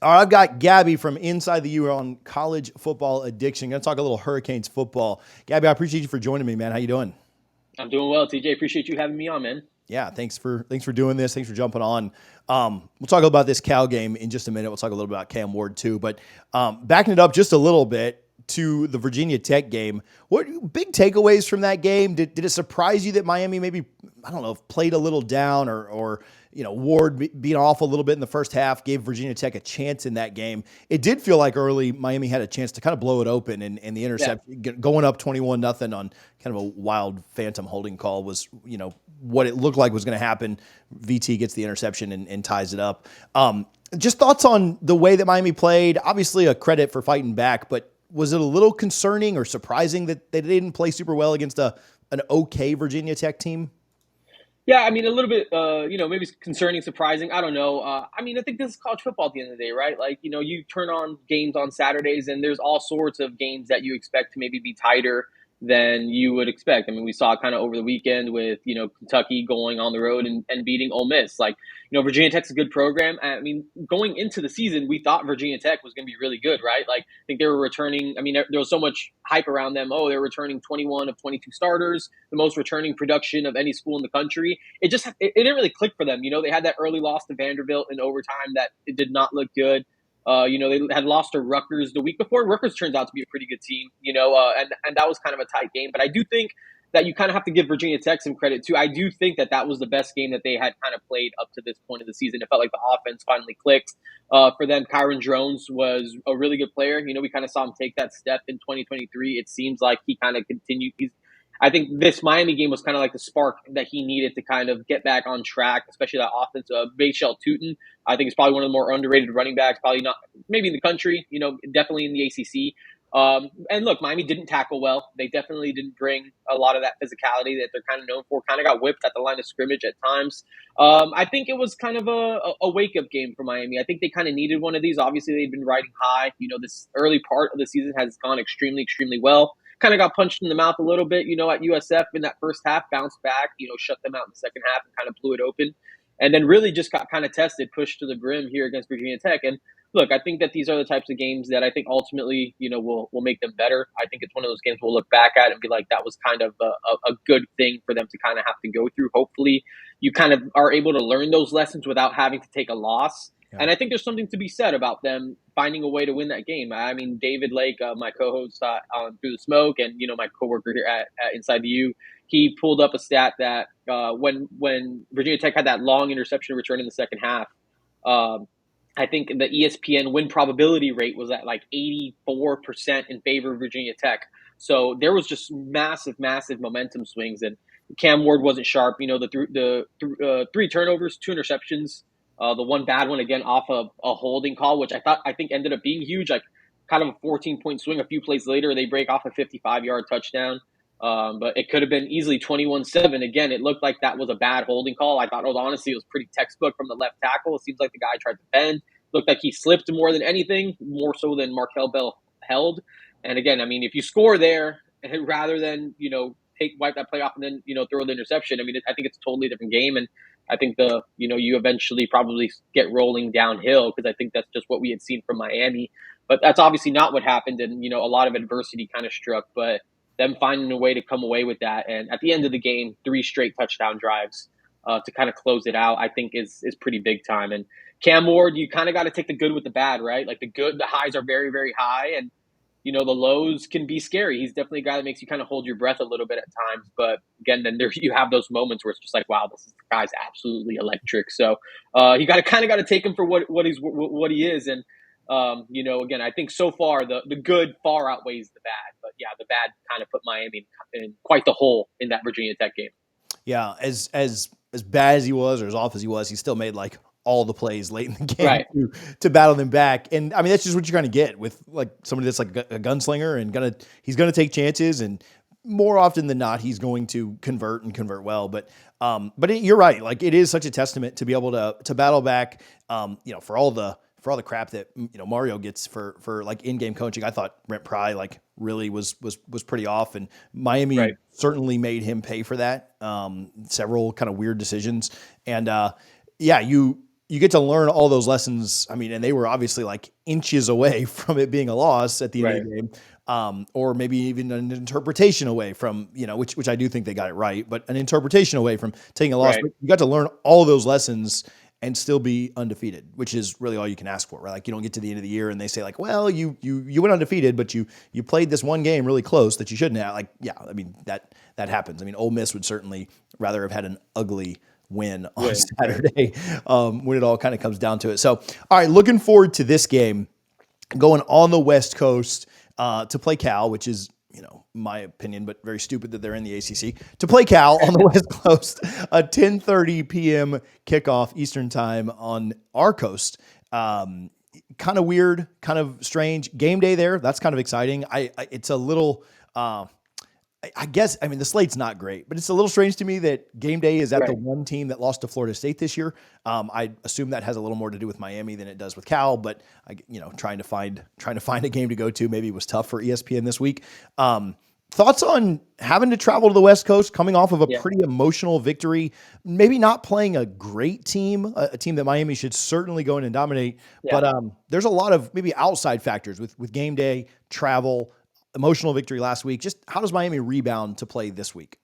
All right, I've got Gabby from Inside the U on college football addiction. Going to talk a little Hurricanes football. Gabby, I appreciate you for joining me, man. How you doing? I'm doing well, TJ. Appreciate you having me on, man. Yeah, thanks for doing this. Thanks for jumping on. We'll talk about this Cal game in just a minute. We'll talk a little bit about Cam Ward too, but backing it up just a little bit to the Virginia Tech game. What big takeaways from that game? Did it surprise you that Miami maybe, I don't know, played a little down, or Ward being off a little bit in the first half gave Virginia Tech a chance in that game? It did feel like early Miami had a chance to kind of blow it open, and the Yeah. interception going up 21-0 on kind of a wild phantom holding call was what it looked like was going to happen. VT gets the interception and ties it up. Just thoughts on the way that Miami played. Obviously, a credit for fighting back, but was it a little concerning or surprising that they didn't play super well against an okay Virginia Tech team? Yeah, I mean, a little bit, maybe it's concerning, surprising. I don't know. I think this is college football at the end of the day, right? Like, you turn on games on Saturdays, and there's all sorts of games that you expect to maybe be tighter than you would expect. I mean, we saw kind of over the weekend with, Kentucky going on the road and beating Ole Miss. Like, Virginia Tech's a good program. I mean, going into the season, we thought Virginia Tech was going to be really good, right? Like, I think they were returning. I mean, there was so much hype around them. Oh, they're returning 21 of 22 starters, the most returning production of any school in the country. It didn't really click for them. They had that early loss to Vanderbilt in overtime that it did not look good. They had lost to Rutgers the week before. Rutgers turns out to be a pretty good team, and that was kind of a tight game. But I do think that you kind of have to give Virginia Tech some credit too. I do think that that was the best game that they had kind of played up to this point of the season. It felt like the offense finally clicked for them. Kyron Jones was a really good player. We kind of saw him take that step in 2023. It seems like he kind of continued. I think this Miami game was kind of like the spark that he needed to kind of get back on track, especially that offense. Bashal Tutin, I think, is probably one of the more underrated running backs, probably not, maybe in the country, definitely in the ACC. And look, Miami didn't tackle well. They definitely didn't bring a lot of that physicality that they're kind of known for. Kind of got whipped at the line of scrimmage at times. I think it was kind of a wake up game for Miami. I think they kind of needed one of these. Obviously, they've been riding high. This early part of the season has gone extremely, extremely well. Kind of got punched in the mouth a little bit, at USF in that first half, bounced back, shut them out in the second half and kind of blew it open. And then really just got kind of tested, pushed to the brim here against Virginia Tech. And look, I think that these are the types of games that I think ultimately, will make them better. I think it's one of those games we'll look back at and be like, that was kind of a good thing for them to kind of have to go through. Hopefully, you kind of are able to learn those lessons without having to take a loss. Yeah. And I think there's something to be said about them finding a way to win that game. I mean, David Lake, my co-host on Through the Smoke, and my coworker here at Inside the U, he pulled up a stat that when Virginia Tech had that long interception return in the second half, um, I think the ESPN win probability rate was at like 84% in favor of Virginia Tech. So there was just massive, massive momentum swings, and Cam Ward wasn't sharp. The three turnovers, two interceptions. The one bad one again off of a holding call, which I think ended up being huge, like kind of a 14-point swing. A few plays later, they break off a 55-yard touchdown. But it could have been easily 21-7. Again, it looked like that was a bad holding call. I thought, honestly, it was pretty textbook from the left tackle. It seems like the guy tried to bend. Looked like he slipped more than anything, more so than Markel Bell held. And again, I mean, if you score there rather than wipe that play off and then throw the interception, I mean, I think it's a totally different game. And I think you eventually probably get rolling downhill because I think that's just what we had seen from Miami. But that's obviously not what happened, and a lot of adversity kind of struck. But them finding a way to come away with that, and at the end of the game, 3 straight touchdown drives to kind of close it out, I think is pretty big time. And Cam Ward, you kind of got to take the good with the bad, right? Like the highs are very, very high, and the lows can be scary. He's definitely a guy that makes you kind of hold your breath a little bit at times. But again, then there you have those moments where it's just like, wow, this guy's absolutely electric. So you got to take him for what he is. And again, I think so far the good far outweighs the bad. But yeah, the bad kind of put Miami in quite the hole in that Virginia Tech game. Yeah, as bad as he was or as off as he was, he still made like all the plays late in the game Right. to battle them back. And I mean, that's just what you're going to get with like somebody that's like a gunslinger and he's going to take chances, and more often than not, he's going to convert and convert well. You're right. Like it is such a testament to be able to battle back, for all the crap that Mario gets for like in-game coaching. I thought Brent Pry like really was pretty off, and Miami Right. certainly made him pay for that. Several kind of weird decisions, and yeah, you get to learn all those lessons. I mean, and they were obviously like inches away from it being a loss at the end of Right. the game, or maybe even an interpretation away from, which I do think they got it right, but an interpretation away from taking a loss. Right. But you got to learn all those lessons and still be undefeated, which is really all you can ask for, right? Like you don't get to the end of the year and they say like, well, you went undefeated, but you played this one game really close that you shouldn't have. Like, yeah, I mean that happens. I mean, Ole Miss would certainly rather have had an ugly win on Win. Right. Saturday when it all kind of comes down to it. So, all right, looking forward to this game going on the West Coast to play Cal, which is, my opinion, but very stupid that they're in the ACC, to play Cal on the West Coast, a 10:30 p.m. kickoff Eastern time on our coast. Kind of weird, kind of strange game day there. That's kind of exciting. It's a little, I guess, I mean, the slate's not great, but it's a little strange to me that game day is at the Right. one team that lost to Florida State this year. I assume that has a little more to do with Miami than it does with Cal, but trying to find a game to go to maybe was tough for ESPN this week. Thoughts on having to travel to the West Coast, coming off of a Yeah. pretty emotional victory, maybe not playing a great team, a team that Miami should certainly go in and dominate, Yeah. but there's a lot of maybe outside factors with game day, travel, emotional victory last week. Just how does Miami rebound to play this week?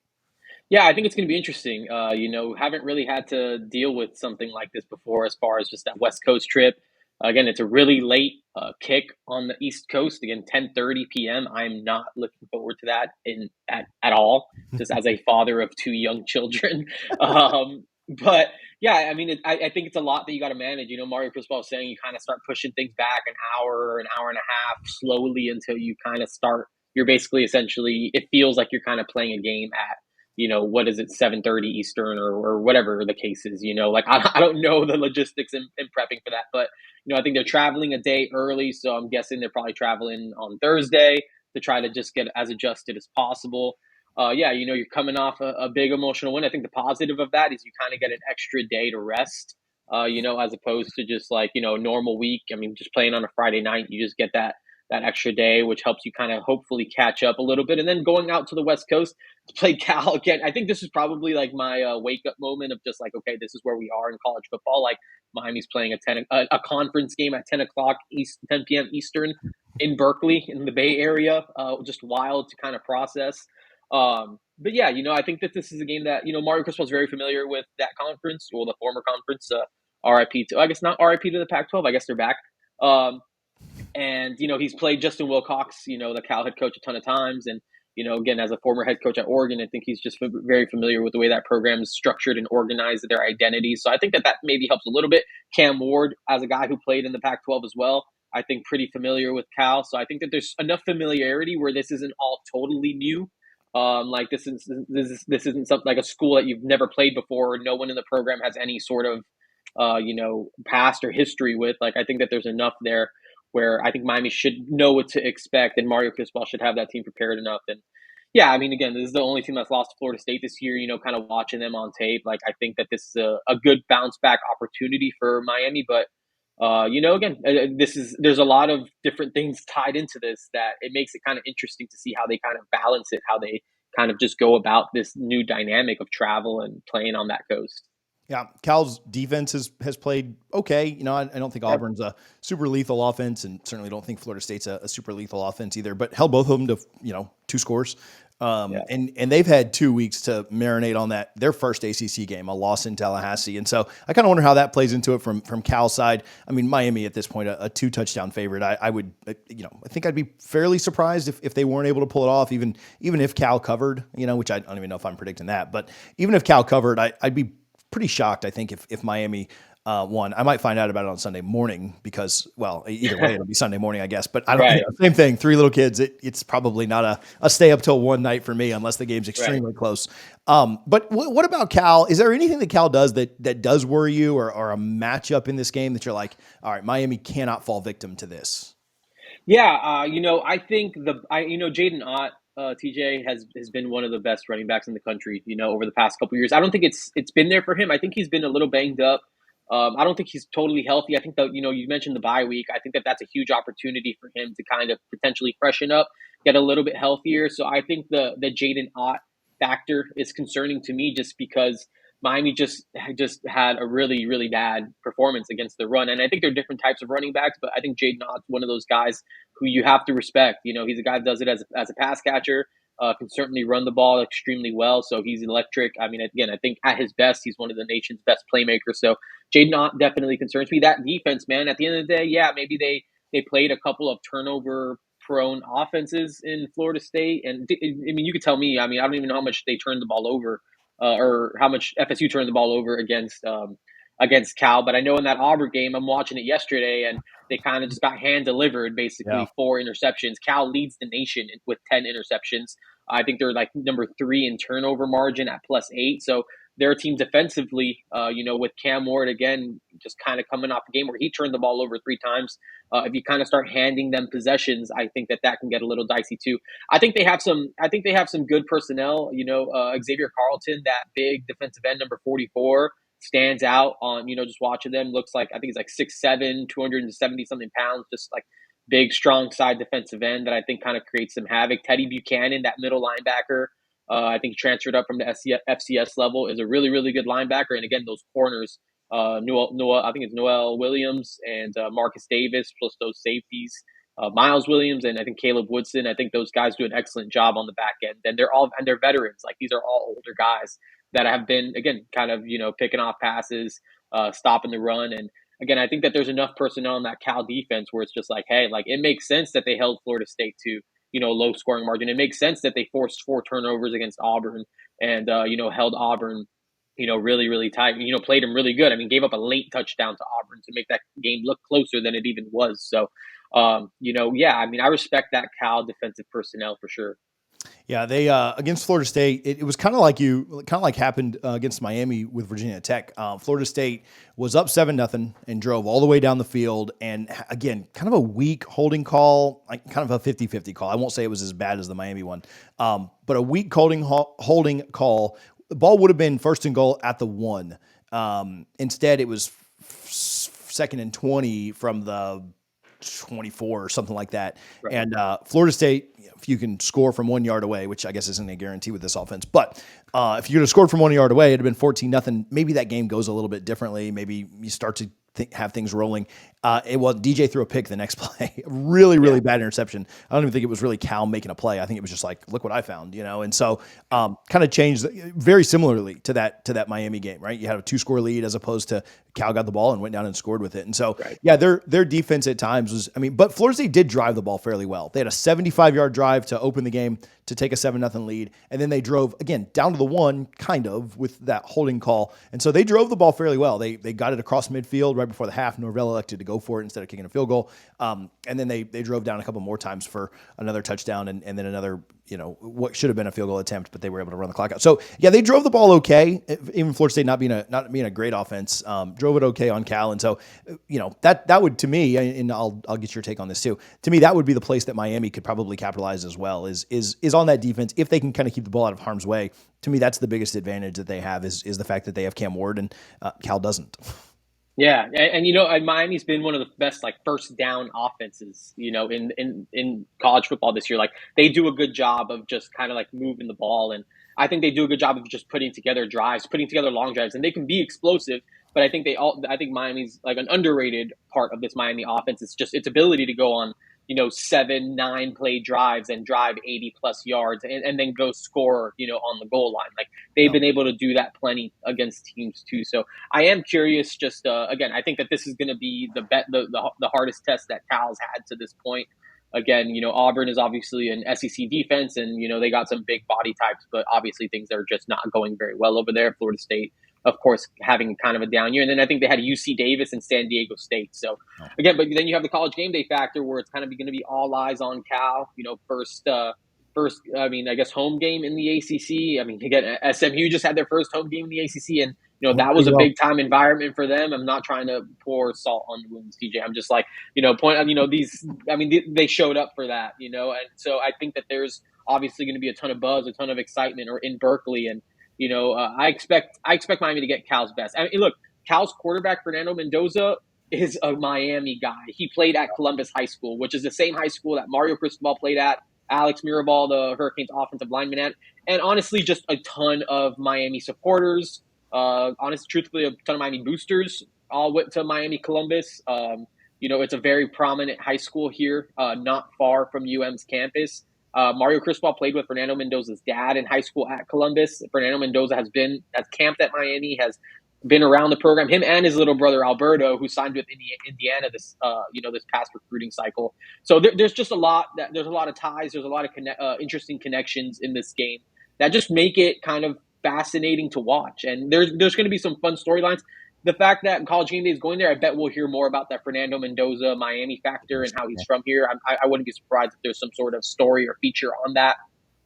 Yeah, I think it's going to be interesting. Haven't really had to deal with something like this before as far as just that West Coast trip. Again, it's a really late kick on the East Coast. Again, 10:30 p.m. I'm not looking forward to that at all, just as a father of two young children. But yeah, I mean, I think it's a lot that you got to manage. Mario Cristobal was saying you kind of start pushing things back an hour or an hour and a half slowly until you kind of start. You're basically essentially, it feels like you're kind of playing a game at what is it, 7:30 Eastern or whatever the case is, like I don't know the logistics in prepping for that, but I think they're traveling a day early, so I'm guessing they're probably traveling on Thursday to try to just get as adjusted as possible. Yeah, you're coming off a big emotional win. I think the positive of that is you kind of get an extra day to rest, as opposed to just like, normal week. I mean, just playing on a Friday night, you just get that extra day, which helps you kind of hopefully catch up a little bit. And then going out to the West Coast to play Cal again, I think this is probably like my wake up moment of just like, okay, this is where we are in college football. Like Miami's playing a conference game at 10 o'clock 10 p.m. Eastern in Berkeley in the Bay Area. Just wild to kind of process. But yeah, I think that this is a game that Mario Cristobal is very familiar with that conference, or the former conference. RIP to, I guess not RIP to the Pac-12. I guess they're back. And he's played Justin Wilcox, the Cal head coach, a ton of times. And again, as a former head coach at Oregon, I think he's just very familiar with the way that program is structured and organized, their identities. So I think that maybe helps a little bit. Cam Ward, as a guy who played in the Pac-12 as well, I think pretty familiar with Cal. So I think that there's enough familiarity where this isn't all totally new. Like this isn't something like a school that you've never played before. No one in the program has any sort of past or history with. Like I think that there's enough there where I think Miami should know what to expect, and Mario Cristobal should have that team prepared enough. And yeah, I mean, again, this is the only team that's lost to Florida State this year. Kind of watching them on tape, like I think that this is a good bounce back opportunity for Miami. But again, there's a lot of different things tied into this that it makes it kind of interesting to see how they kind of balance it, how they kind of just go about this new dynamic of travel and playing on that coast. Yeah, Cal's defense has played okay. I don't think Yep. Auburn's a super lethal offense, and certainly don't think Florida State's a super lethal offense either. But held both of them to 2 scores, Yeah. and they've had 2 weeks to marinate on their first ACC game, a loss in Tallahassee, and so I kind of wonder how that plays into it from Cal's side. I mean, Miami at this point a 2 touchdown favorite. I would I think I'd be fairly surprised if they weren't able to pull it off, even if Cal covered, which I don't even know if I'm predicting that, but even if Cal covered, I'd be pretty shocked, I think, if Miami won. I might find out about it on Sunday morning because, well, either way, it'll be Sunday morning, I guess. But I don't. Right. Same thing. 3 little kids. It's probably not a stay up till one night for me unless the game's Right. extremely close. But what about Cal? Is there anything that Cal does that does worry you, or a matchup in this game that you're like, all right, Miami cannot fall victim to this? Yeah, I think Jaden Ott, TJ has been one of the best running backs in the country. Over the past couple years, I don't think it's been there for him. I think he's been a little banged up. I don't think he's totally healthy. I think that you mentioned the bye week. I think that that's a huge opportunity for him to kind of potentially freshen up, get a little bit healthier. So I think the Jaden Ott factor is concerning to me just because. Miami just had a really really bad performance against the run, and I think there are different types of running backs, but I think Jaden Ott's one of those guys who you have to respect. He's a guy that does it as a pass catcher. Can certainly run the ball extremely well, so he's electric. I mean, again, I think at his best, he's one of the nation's best playmakers. So Jaden Ott definitely concerns me. That defense, man, at the end of the day, yeah, maybe they played a couple of turnover prone offenses in Florida State, and I mean, you could tell me. I mean, I don't even know how much they turned the ball over, or how much FSU turned the ball over against Cal. But I know in that Auburn game, I'm watching it yesterday, and they kind of just got hand delivered, Yeah. basically 4 interceptions. Cal leads the nation with 10 interceptions. I think they're like number 3 in turnover margin at +8. So their team defensively, with Cam Ward again, just kind of coming off a game where he turned the ball over 3 times. If you kind of start handing them possessions, I think that can get a little dicey too. I think they have some. I think they have some good personnel. Xavier Carlton, that big defensive end, number 44, stands out on. Just watching them, looks like, I think he's like 6'7", 270 something pounds, just like big, strong side defensive end that I think kind of creates some havoc. Teddy Buchanan, that middle linebacker, I think transferred up from the FCS level, is a really, really good linebacker. And again, those corners, Noah, I think it's Noel Williams and Marcus Davis, plus those safeties, Miles Williams, and I think Caleb Woodson. I think those guys do an excellent job on the back end. And they're veterans. Like, these are all older guys that have been, again, kind of, picking off passes, stopping the run. And again, I think that there's enough personnel in that Cal defense where it's just like, hey, like, it makes sense that they held Florida State to, low scoring margin. It makes sense that they forced 4 turnovers against Auburn and, held Auburn, really, really tight, played them really good. I mean, gave up a late touchdown to Auburn to make that game look closer than it even was. So, yeah, I mean, I respect that Cal defensive personnel for sure. Yeah, they against Florida State, it was kind of like happened against Miami with Virginia Tech. Florida State was up 7-0 and drove all the way down the field. And again, kind of a weak holding call, like kind of a 50-50 call. I won't say it was as bad as the Miami one, but a weak holding call. The ball would have been first and goal at the 1. Instead, it was second and 20 from the 24 or something like that. Right. And Florida State, if you can score from 1 yard away, which I guess isn't a guarantee with this offense, but if you could have scored from 1 yard away, it'd have been 14-0. Maybe that game goes a little bit differently. Maybe you start to have things rolling. It was DJ threw a pick the next play, really, really bad interception. I don't even think it was really Cal making a play. I think it was just like, look what I found, And so kind of changed very similarly to that Miami game, right? You had a 2-score lead as opposed to Cal got the ball and went down and scored with it. And so, yeah, their defense at times was, but Florida State did drive the ball fairly well. They had a 75-yard drive to open the game to take a 7-0 lead. And then they drove, again, down to the 1, kind of, with that holding call. And so they drove the ball fairly well. They got it across midfield right before the half. Norvell elected to go for it instead of kicking a field goal. And then they drove down a couple more times for another touchdown and then another, what should have been a field goal attempt, but they were able to run the clock out. So, yeah, they drove the ball okay, even Florida State not being a great offense, drove it okay on Cal. And so, that would, to me, and I'll get your take on this too, to me, that would be the place that Miami could probably capitalize as well, is on that defense. If they can kind of keep the ball out of harm's way, to me, that's the biggest advantage that they have is the fact that they have Cam Ward and Cal doesn't. Yeah, and Miami's been one of the best like first down offenses, in college football this year. Like, they do a good job of just kind of like moving the ball, and I think they do a good job of just putting together long drives, and they can be explosive. But I think Miami's like an underrated part of this Miami offense. It's just its ability to go on 7, 9 play drives and drive 80 plus yards and then go score, on the goal line. Like, they've been able to do that plenty against teams too. So I am curious, just, again, I think that this is going to be the hardest test that Cal's had to this point. Again, Auburn is obviously an SEC defense and, they got some big body types, but obviously things are just not going very well over there. Florida State, of course, having kind of a down year. And then I think they had UC Davis and San Diego State. So again, but then you have the college game day factor where it's kind of going to be all eyes on Cal, first, I mean, I guess home game in the ACC. I mean, again, SMU just had their first home game in the ACC, and that was a big time environment for them. I'm not trying to pour salt on the wounds, TJ. I'm just like, they showed up for that, and so I think that there's obviously going to be a ton of buzz, a ton of excitement, or in Berkeley, and I expect Miami to get Cal's best. I mean, look, Cal's quarterback Fernando Mendoza is a Miami guy. He played at Columbus High School, which is the same high school that Mario Cristobal played at, Alex Mirabal, the Hurricanes offensive lineman at, and honestly, just a ton of Miami supporters, Honestly, truthfully, a ton of Miami boosters all went to Miami Columbus. It's a very prominent high school here, not far from UM's campus. Mario Cristobal played with Fernando Mendoza's dad in high school at Columbus. Fernando Mendoza has camped at Miami, has been around the program. Him and his little brother Alberto, who signed with Indiana this past recruiting cycle. So there's just a lot. There's a lot of ties. There's a lot of interesting connections in this game that just make it kind of fascinating to watch. And there's going to be some fun storylines. The fact that College Game Day is going there, I bet we'll hear more about that Fernando Mendoza Miami factor and how he's from here. I wouldn't be surprised if there's some sort of story or feature on that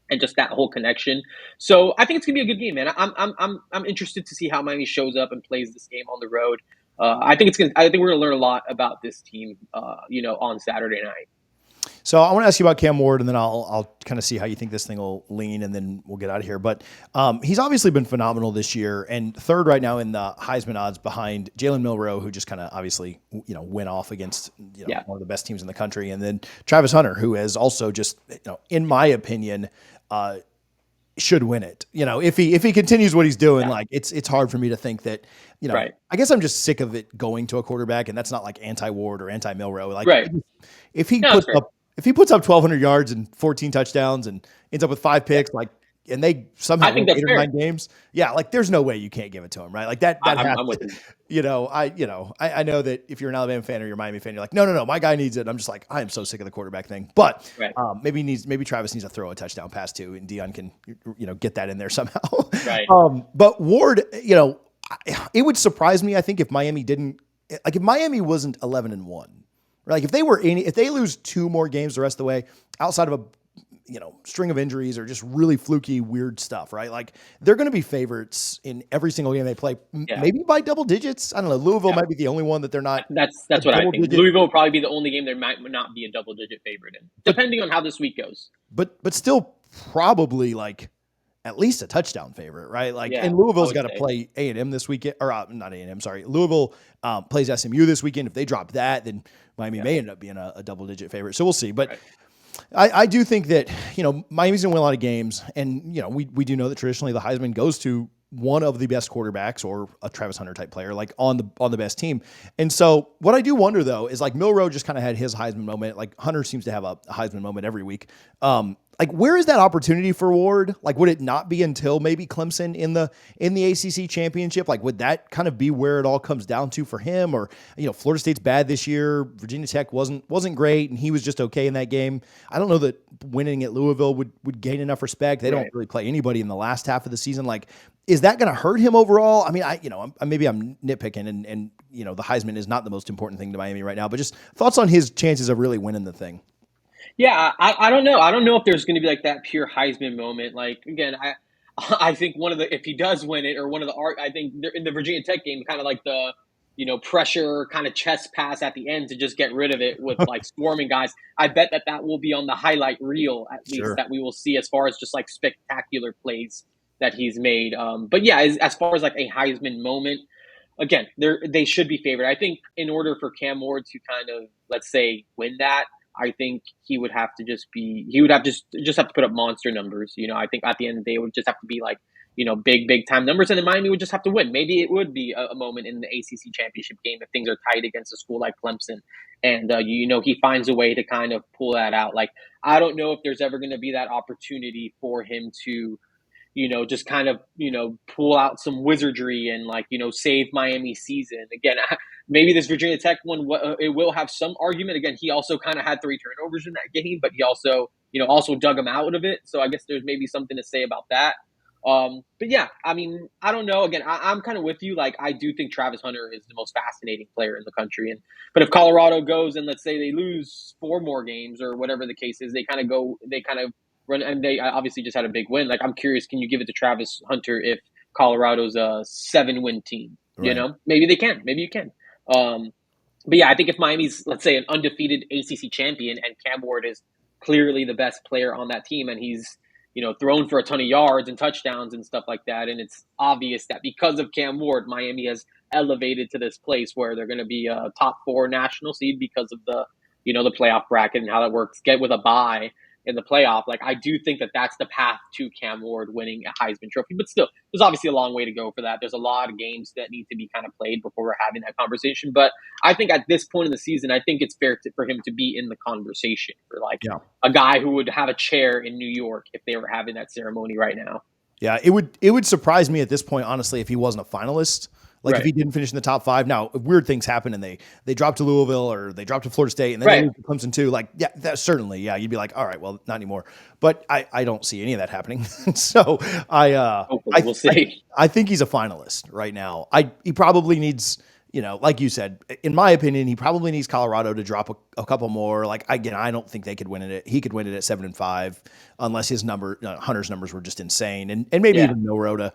and just that whole connection. So I think it's gonna be a good game, man. I'm interested to see how Miami shows up and plays this game on the road. I think we're gonna learn a lot about this team, on Saturday night. So I want to ask you about Cam Ward, and then I'll kind of see how you think this thing will lean, and then we'll get out of here. But he's obviously been phenomenal this year, and third right now in the Heisman odds behind Jalen Milroe, who just kind of obviously went off against one of the best teams in the country, and then Travis Hunter, who has also just in my opinion should win it. If he continues what he's doing, like it's hard for me to think that Right. I guess I'm just sick of it going to a quarterback, and that's not like anti-Ward or anti-Milroe. Like Right. if he No, puts that's fair. up 1,200 yards and 14 touchdowns and ends up with 5 picks, and they somehow I think win that's 8 or fair. 9 games, like there's no way you can't give it to him, right? Like that has I'm with to, you. I know that if you're an Alabama fan or you're a Miami fan, you're like, no, my guy needs it. I'm just like, I am so sick of the quarterback thing. But Right. maybe Travis needs to throw a touchdown pass too, and Dion can get that in there somehow. Right. But Ward, it would surprise me, I think, if Miami wasn't 11-1. Like if they lose 2 more games the rest of the way, outside of a string of injuries or just really fluky weird stuff, right? Like they're going to be favorites in every single game they play, maybe by double digits. I don't know. Louisville might be the only one that they're not. That's what I think. Louisville will probably be the only game there might not be a double-digit favorite in, depending on how this week goes. But still probably like at least a touchdown favorite, right? Like, and Louisville's got to play A&M this weekend, or not A&M, sorry. Louisville plays SMU this weekend. If they drop that, then Miami may end up being a double-digit favorite. So we'll see. But I do think that, Miami's going to win a lot of games. And, we do know that traditionally the Heisman goes to one of the best quarterbacks or a Travis Hunter type player, like on the best team. And so what I do wonder though, is like Milroe just kind of had his Heisman moment. Like Hunter seems to have a Heisman moment every week. Like where is that opportunity for Ward? Like, would it not be until maybe Clemson in the ACC championship? Like, would that kind of be where it all comes down to for him? Or, Florida State's bad this year. Virginia Tech wasn't great, and he was just okay in that game. I don't know that winning at Louisville would gain enough respect. They don't really play anybody in the last half of the season. Like, is that going to hurt him overall? I mean, maybe I'm nitpicking, and the Heisman is not the most important thing to Miami right now, but just thoughts on his chances of really winning the thing. Yeah, I don't know. I don't know if there's going to be like that pure Heisman moment. Like again, I think if he does win it, or one of the I think in the Virginia Tech game, kind of like the pressure kind of chest pass at the end to just get rid of it with like swarming guys. I bet that will be on the highlight reel at least that we will see as far as just like spectacular plays that he's made. But yeah, as far as like a Heisman moment, again, they should be favored. I think in order for Cam Ward to kind of, let's say, win that, I think he would have to just have to put up monster numbers. I think at the end of the day, it would just have to be like, big time numbers, and then Miami would just have to win. Maybe it would be a moment in the ACC championship game if things are tight against a school like Clemson, and he finds a way to kind of pull that out. Like, I don't know if there's ever going to be that opportunity for him to just kind of, pull out some wizardry and like, save Miami's season. Again, maybe this Virginia Tech one, it will have some argument. Again, he also kind of had 3 turnovers in that game, but he also, also dug him out of it. So I guess there's maybe something to say about that. But yeah, I mean, I don't know. Again, I'm kind of with you. Like, I do think Travis Hunter is the most fascinating player in the country. But if Colorado goes and let's say they lose 4 more games or whatever the case is, they kind of run, and they obviously just had a big win. Like, I'm curious, can you give it to Travis Hunter if Colorado's a 7-win team? Right. Maybe they can. Maybe you can. But yeah, I think if Miami's, let's say, an undefeated ACC champion and Cam Ward is clearly the best player on that team, and he's thrown for a ton of yards and touchdowns and stuff like that, and it's obvious that because of Cam Ward, Miami has elevated to this place where they're going to be a top 4 national seed because of the the playoff bracket and how that works. Get with a bye. in the playoff. Like, I do think that that's the path to Cam Ward winning a Heisman Trophy. But still, there's obviously a long way to go for that. There's a lot of games that need to be kind of played before we're having that conversation. But I think at this point in the season, I think it's fair for him to be in the conversation for like Yeah. a guy who would have a chair in New York if they were having that ceremony right now. Yeah, it would surprise me at this point, honestly, if he wasn't a finalist. Like if Right. he didn't finish in the top 5. Now, if weird things happen and they drop to Louisville or they drop to Florida State and then they Right. lose to Clemson too, like yeah, that certainly, yeah, you'd be like, all right, well, not anymore. But I don't see any of that happening. So Hopefully, we'll see. I think he's a finalist right now. He probably needs, like you said, in my opinion, he probably needs Colorado to drop a couple more. Like again, I don't think they could win it. He could win it at 7-5, unless his Hunter's numbers were just insane, and maybe Yeah. even Milroe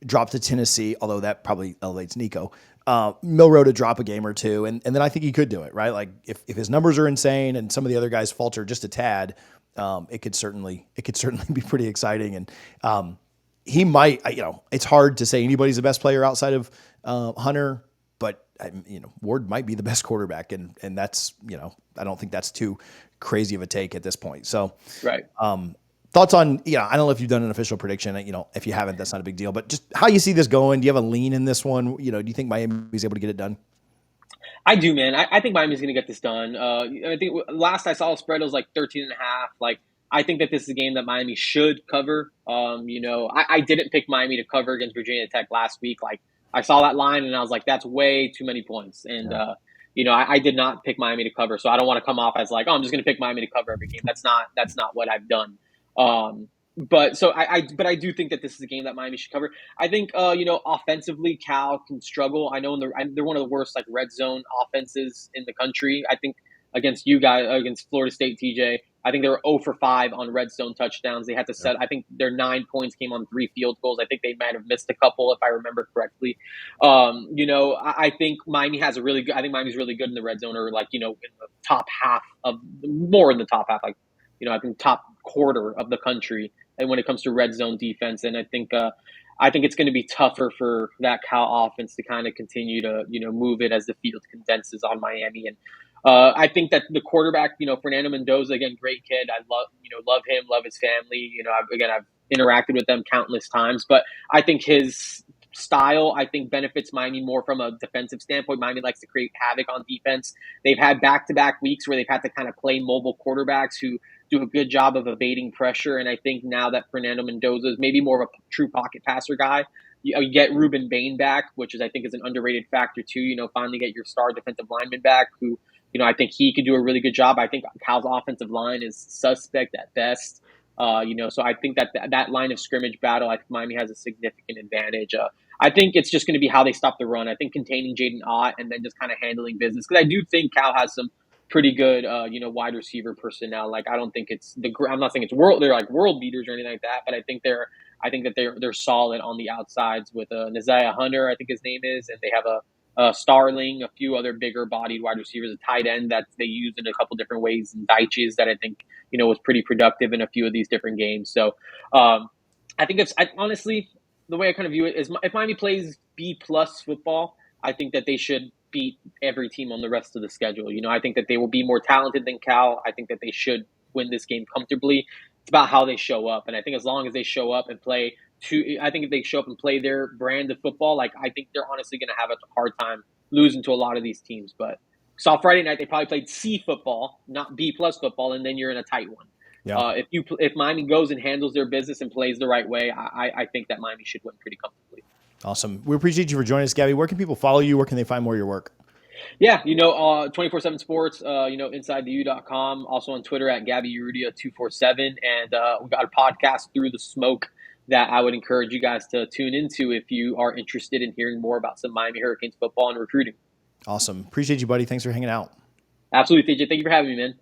drop to Tennessee, although that probably elevates Nico. Milroe to drop a game or two, and then I think he could do it, right? Like if his numbers are insane and some of the other guys falter just a tad, it could certainly be pretty exciting. And he might, it's hard to say anybody's the best player outside of Hunter, but Ward might be the best quarterback, and that's I don't think that's too crazy of a take at this point. So Right. thoughts on, I don't know if you've done an official prediction, if you haven't, that's not a big deal, but just how you see this going. Do you have a lean in this one? Do you think Miami's able to get it done? I do, man. I think Miami's going to get this done. I think last I saw the spread, it was like 13.5. Like, I think that this is a game that Miami should cover. I didn't pick Miami to cover against Virginia Tech last week. Like, I saw that line and I was like, that's way too many points. And, I did not pick Miami to cover. So I don't want to come off as like, oh, I'm just going to pick Miami to cover every game. That's not what I've done. But I do think that this is a game that Miami should cover. I think, offensively, Cal can struggle. I know they're one of the worst like red zone offenses in the country. I think against you guys, against Florida State, TJ, I think they were 0 for 5 on red zone touchdowns. They had to set. I think their 9 points came on 3 field goals. I think they might have missed a couple if I remember correctly. I think Miami has a really good. I think Miami's really good in the red zone, or like in the top half of more in the top half, like I think top quarter of the country. And when it comes to red zone defense, and I think it's going to be tougher for that Cal offense to kind of continue to move it as the field condenses on Miami. And I think that the quarterback, Fernando Mendoza, again, great kid. I love him, love his family. I've interacted with them countless times, but I think his style, benefits Miami more from a defensive standpoint. Miami likes to create havoc on defense. They've had back-to-back weeks where they've had to kind of play mobile quarterbacks who do a good job of evading pressure. And I think now that Fernando Mendoza is maybe more of a true pocket passer guy, you get Ruben Bain back, which I think is an underrated factor too. Finally get your star defensive lineman back who, I think he could do a really good job. I think Cal's offensive line is suspect at best. So I think that line of scrimmage battle, I think Miami has a significant advantage. I think it's just going to be how they stop the run. I think containing Jaden Ott and then just kind of handling business, because I do think Cal has some pretty good, wide receiver personnel. Like, I don't think I'm not saying it's they're like world beaters or anything like that, but I think that they're solid on the outsides with Naziah Hunter, I think his name is, and they have a Starling, a few other bigger bodied wide receivers, a tight end that they use in a couple different ways, and Daiches that I think, was pretty productive in a few of these different games. So I think honestly, the way I kind of view it is if Miami plays B+ football, I think that they should beat every team on the rest of the schedule. I think that they will be more talented than Cal. I think that they should win this game comfortably. It's about how they show up. And I think as long as they show up and play I think if they show up and play their brand of football, like, I think they're honestly going to have a hard time losing to a lot of these teams. But saw Friday night, they probably played C football, not B+ football, and then you're in a tight one. Yeah. If Miami goes and handles their business and plays the right way, I think that Miami should win pretty comfortably. Awesome. We appreciate you for joining us, Gabby. Where can people follow you? Where can they find more of your work? Yeah, 24/7 Sports, InsideTheU.com. Also on Twitter at GabbyUrudia247. And we got a podcast, Through the Smoke, that I would encourage you guys to tune into if you are interested in hearing more about some Miami Hurricanes football and recruiting. Awesome. Appreciate you, buddy. Thanks for hanging out. Absolutely, TJ. Thank you for having me, man.